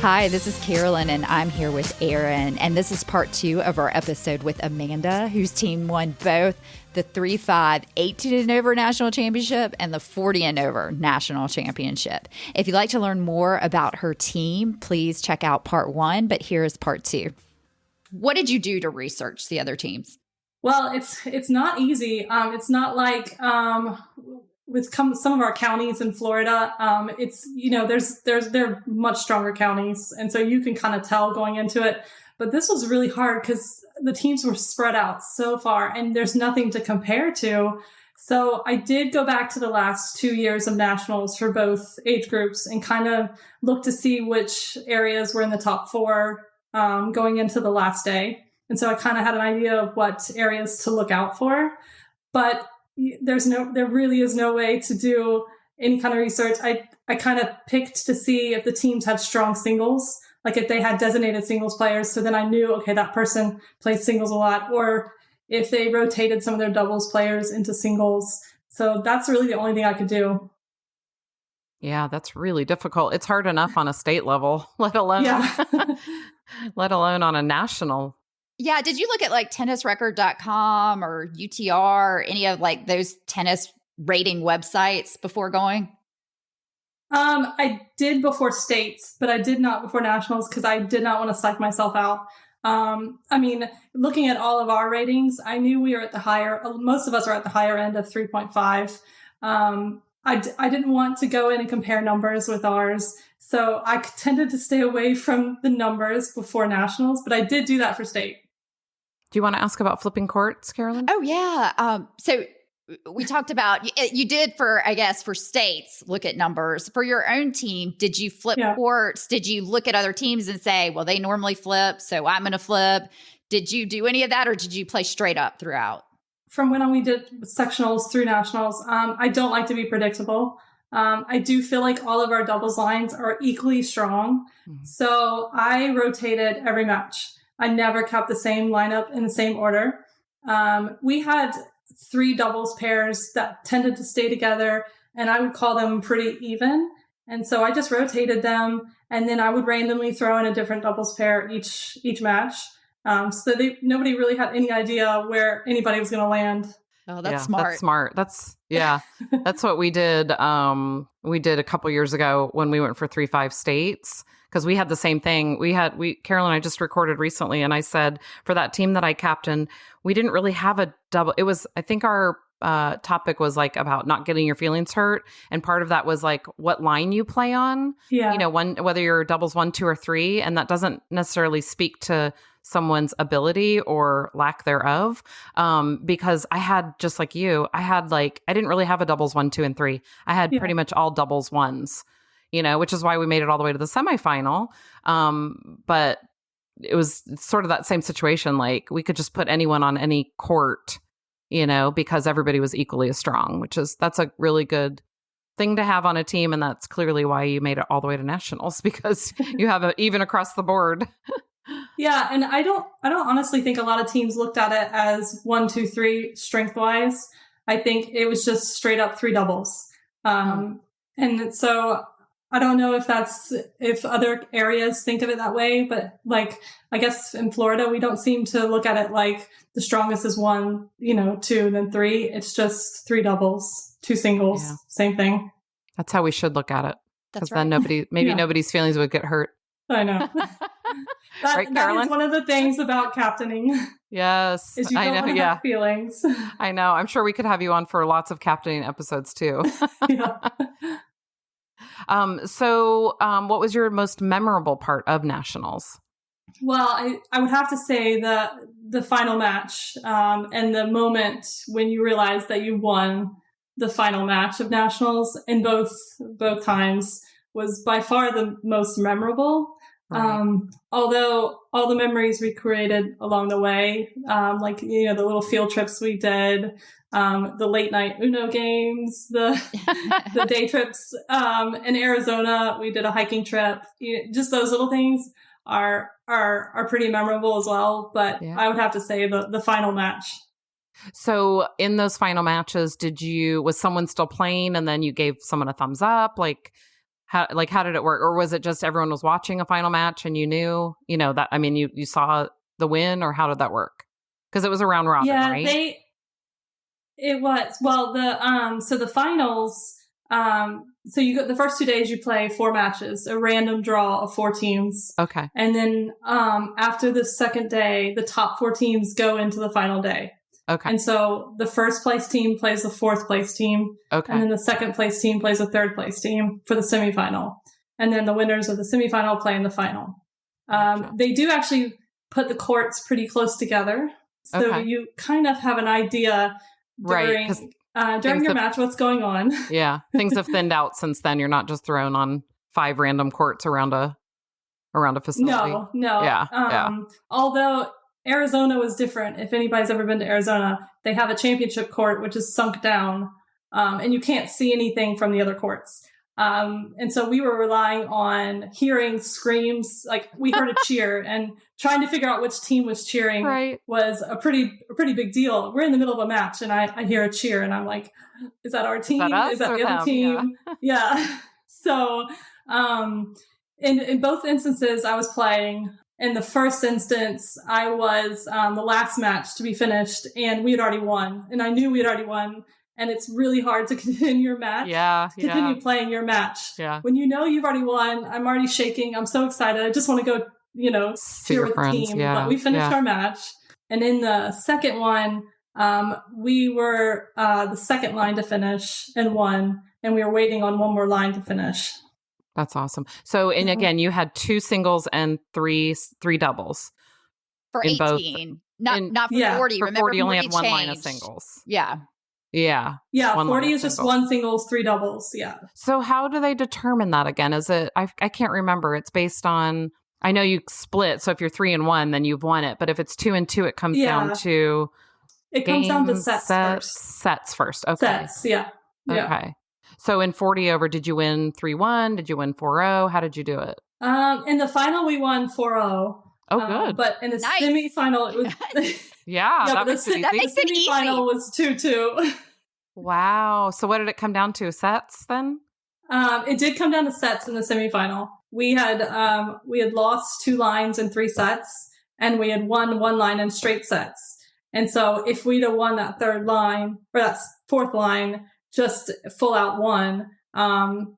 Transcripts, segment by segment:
Hi, this is Carolyn, and I'm here with Aaron. And this is part 2 of our episode with Amanda, whose team won both the 3-5 18 and over national championship and the 40 and over national championship. If you'd like to learn more about her team, please check out part 1, but here's part 2. What did you do to research the other teams? Well, it's not easy. It's not like with some of our counties in Florida. They're much stronger counties, and so you can kind of tell going into it. But this was really hard because the teams were spread out so far, and there's nothing to compare to. So I did go back to the last 2 years of nationals for both age groups and kind of look to see which areas were in the top 4 going into the last day. And so I kind of had an idea of what areas to look out for, but there really is no way to do any kind of research. I kind of picked to see if the teams had strong singles, like if they had designated singles players. So then I knew, okay, that person plays singles a lot, or if they rotated some of their doubles players into singles. So that's really the only thing I could do. Yeah, that's really difficult. It's hard enough on a state level, let alone on a national. Yeah. Did you look at like tennisrecord.com or UTR, any of like those tennis rating websites before going? I did before states, but I did not before nationals because I did not want to psych myself out. Looking at all of our ratings, I knew we were at most of us are at the higher end of 3.5. I didn't want to go in and compare numbers with ours. So I tended to stay away from the numbers before nationals, but I did do that for state. Do you want to ask about flipping courts, Carolyn? Oh, yeah. So we talked about, you did for states, look at numbers. For your own team, did you flip courts? Did you look at other teams and say, well, they normally flip, so I'm going to flip? Did you do any of that, or did you play straight up throughout? From when we did sectionals through nationals, I don't like to be predictable. I do feel like all of our doubles lines are equally strong. Mm-hmm. So I rotated every match. I never kept the same lineup in the same order. We had 3 doubles pairs that tended to stay together, and I would call them pretty even. And so I just rotated them, and then I would randomly throw in a different doubles pair each match. So nobody really had any idea where anybody was going to land. Oh, that's smart. That's smart. That's what we did. We did a couple years ago when we went for 3-5 states, because we had the same thing. Carolyn and I just recorded recently, and I said for that team that I captained, we didn't really have a double. It was, I think our topic was like about not getting your feelings hurt. And part of that was like what line you play on, whether you're doubles 1, 2, or 3. And that doesn't necessarily speak to someone's ability or lack thereof. Because I had, just like you, I didn't really have a doubles 1, 2, and 3. I had pretty much all doubles 1s, which is why we made it all the way to the semifinal. But it was sort of that same situation. Like we could just put anyone on any court, because everybody was equally as strong, that's a really good thing to have on a team. And that's clearly why you made it all the way to nationals, because you have even across the board. Yeah. And I don't honestly think a lot of teams looked at it as 1, 2, 3 strength wise. I think it was just straight up 3 doubles. And so I don't know if other areas think of it that way, but like, I guess in Florida, we don't seem to look at it like the strongest is 1, 2, then 3. It's just 3 doubles, 2 singles, same thing. That's how we should look at it. That's right. Then nobody's feelings would get hurt. I know. Right, Carolyn? That is one of the things about captaining. Yes. Is you don't want to have feelings. I know. I'm sure we could have you on for lots of captaining episodes too. What was your most memorable part of nationals? Well, I would have to say the final match, and the moment when you realize that you won the final match of nationals in both times was by far the most memorable. Right. Although all the memories we created along the way, the little field trips we did, the late night Uno games, the day trips, in Arizona, we did a hiking trip. Just those little things are pretty memorable as well. But I would have to say the final match. So in those final matches, was someone still playing and then you gave someone a thumbs up? Like, How did it work? Or was it just everyone was watching a final match and you knew, that, I mean, you saw the win, or how did that work? Because it was a round robin, right? It was. Well, the finals, so the first 2 days you play 4 matches, a random draw of 4 teams. Okay. And then, after the second day, the top 4 teams go into the final day. Okay. And so the first place team plays the 4th place team. Okay. And then the second place team plays the 3rd place team for the semifinal. And then the winners of the semifinal play in the final. Gotcha. They do actually put the courts pretty close together. So you kind of have an idea during your match what's going on. Yeah. Things have thinned out since then. You're not just thrown on 5 random courts around a facility. No. Yeah. Although Arizona was different. If anybody's ever been to Arizona, they have a championship court, which is sunk down, and you can't see anything from the other courts. And so we were relying on hearing screams. Like, we heard a cheer, and trying to figure out which team was cheering was a pretty big deal. We're in the middle of a match, and I hear a cheer, and I'm like, is that our team? Is that the other team? Yeah. So, in both instances, I was playing. In the first instance, I was the last match to be finished, and we had already won. And I knew we had already won. And it's really hard to continue your match. Continue playing your match. Yeah. When you know you've already won, I'm already shaking. I'm so excited. I just want to go, cheer with the team. Yeah. But we finished our match. And in the second one, we were the second line to finish and won. And we were waiting on one more line to finish. That's awesome. So, and again, you had 2 singles and three doubles. For 18. Not for 40. For Remember, 40, you only had one changed. line of singles. Yeah. Yeah. Yeah, 40 is just 1 singles, 3 doubles. Yeah. So how do they determine that again? Is it, I can't remember. It's based on, I know you split. So if you're 3 and 1, then you've won it. But if it's 2 and 2, it comes down to sets first. Okay. Sets, yeah. Okay. So in 40 over, did you win 3-1? Did you win 4-0? How did you do it? In the final, we won 4-0. Oh, good. But in the semifinal, it was... that makes it easy. That makes it easy. The semifinal was 2-2. Wow. So what did it come down to? Sets then? It did come down to sets in the semifinal. We had lost 2 lines in 3 sets, and we had won 1 line in straight sets. And so if we'd have won that 3rd line, or that 4th line, just full out won,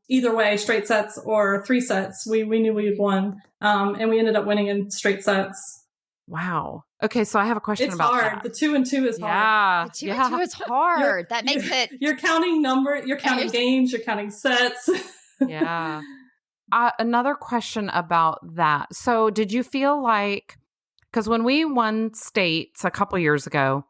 either way, straight sets or 3 sets, we knew we had won. And we ended up winning in straight sets. Wow. Okay, so I have a question about hard. that. The 2 and 2 is hard. Yeah. The 2 and 2 is hard. That makes it... You're counting you're counting games, you're counting sets. Yeah. Another question about that. So did you feel like, because when we won states a couple years ago,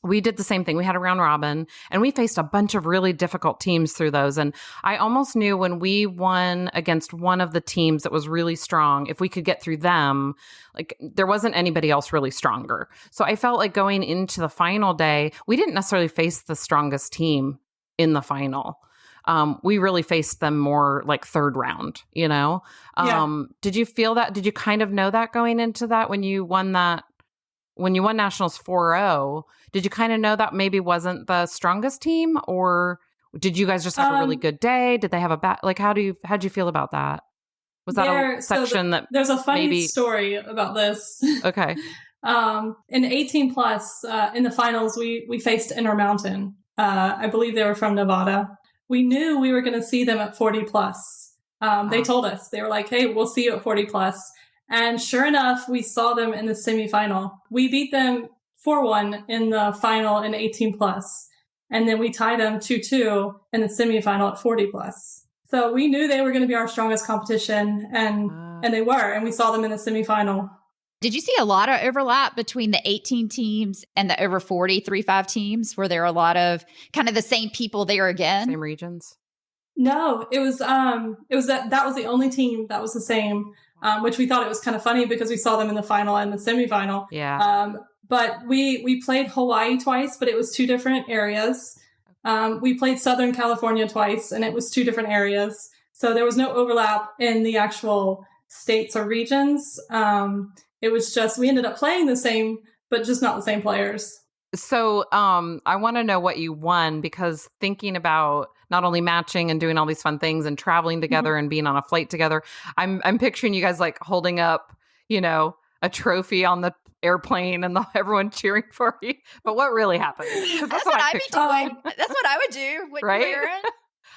we did the same thing. We had a round robin, and we faced a bunch of really difficult teams through those. And I almost knew when we won against one of the teams that was really strong, if we could get through them, like there wasn't anybody else really stronger. So I felt like going into the final day, we didn't necessarily face the strongest team in the final. We really faced them more like 3rd round, Did you feel that? Did you kind of know that going into that when you won that? When you won Nationals 4-0, did you kind of know that maybe wasn't the strongest team, or did you guys just have a really good day? Did they have a bad, like, how'd you feel about that? Was that a section there's a funny story about this. Okay. In 18 plus, in the finals, we faced Intermountain. I believe they were from Nevada. We knew we were going to see them at 40 plus. They told us, they were like, hey, we'll see you at 40 plus. And sure enough, we saw them in the semifinal. We beat them 4-1 in the final in 18 plus. And then we tied them 2-2 in the semifinal at 40 plus. So we knew they were going to be our strongest competition, and they were. And we saw them in the semifinal. Did you see a lot of overlap between the 18 teams and the over 40 3-5 teams? Were there a lot of kind of the same people there again? Same regions? No, it was that was the only team that was the same. Which we thought it was kind of funny because we saw them in the final and the semifinal. Yeah. But we played Hawaii twice, but it was 2 different areas. We played Southern California twice, and it was 2 different areas. So there was no overlap in the actual states or regions. It was just, we ended up playing the same, but just not the same players. So I want to know what you won, because thinking about not only matching and doing all these fun things and traveling together and being on a flight together, I'm picturing you guys like holding up, a trophy on the airplane and everyone cheering for you. But what really happened? 'Cause That's what I'd be picture. doing. That's what I would do. Right?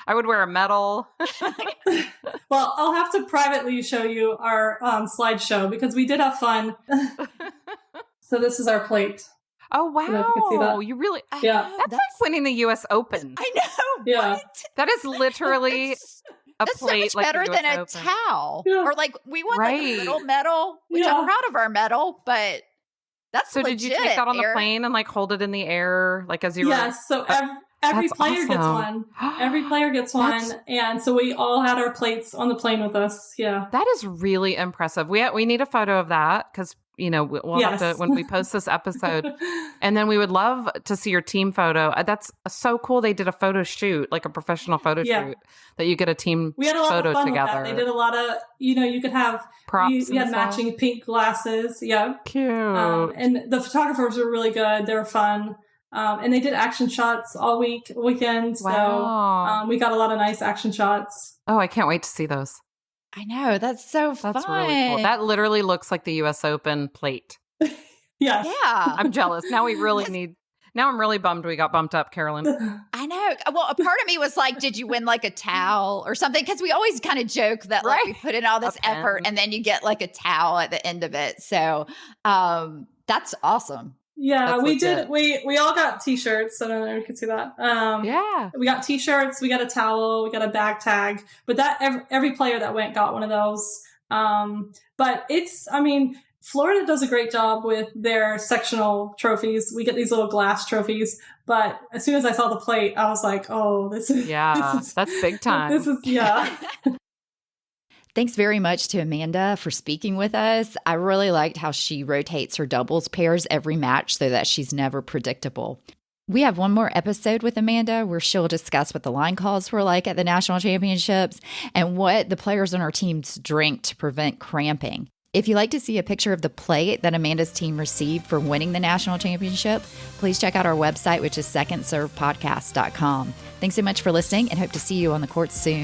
I would wear a medal. Well, I'll have to privately show you our slideshow because we did have fun. So this is our plate. Oh, wow. I don't know if you can see that. You really, Yeah. that's like winning the US Open. I know. Yeah. What? That is literally a That's plate so much like better the than US a Open. towel. Yeah. Or like we won like a Right. little medal, which Yeah. I'm proud of our medal, but that's So legit, did you take that on the Erin. plane and like hold it in the air, like as you Yes. So every That's player gets awesome. one. Every player gets one. And so we all had our plates on the plane with us. Yeah. That is really impressive. We need a photo of that because we'll have to Yes. when we post this episode, and then we would love to see your team photo. That's so cool. They did a photo shoot, like a professional photo Yeah. shoot, that you get a team We had a lot photo of fun together. with that. They did a lot of, you could have Props we and had stuff. matching pink glasses. Yeah. Cute. And the photographers were really good. They were fun. And they did action shots all weekend. Wow. So we got a lot of nice action shots. Oh, I can't wait to see those. I know. That's so fun. That's really cool. That literally looks like the US Open plate. Yes. Yeah. I'm jealous. Now we really need. Now I'm really bummed we got bumped up, Carolyn. I know. Well, a part of me was like, did you win like a towel or something? Because we always kind of joke that like we Right. put in all this A pen. effort and then you get like a towel at the end of it. So that's awesome. Yeah, That's we legit. did. We all got t-shirts. I don't know if you can see that. Yeah. We got t-shirts. We got a towel. We got a bag tag. But that every player that went got one of those. But Florida does a great job with their sectional trophies. We get these little glass trophies. But as soon as I saw the plate, I was like, oh, this is Yeah. That's big time. This is yeah. Thanks very much to Amanda for speaking with us. I really liked how she rotates her doubles pairs every match so that she's never predictable. We have one more episode with Amanda where she'll discuss what the line calls were like at the national championships and what the players on our teams drink to prevent cramping. If you'd like to see a picture of the plate that Amanda's team received for winning the national championship, please check out our website, which is secondservepodcast.com. Thanks so much for listening and hope to see you on the court soon.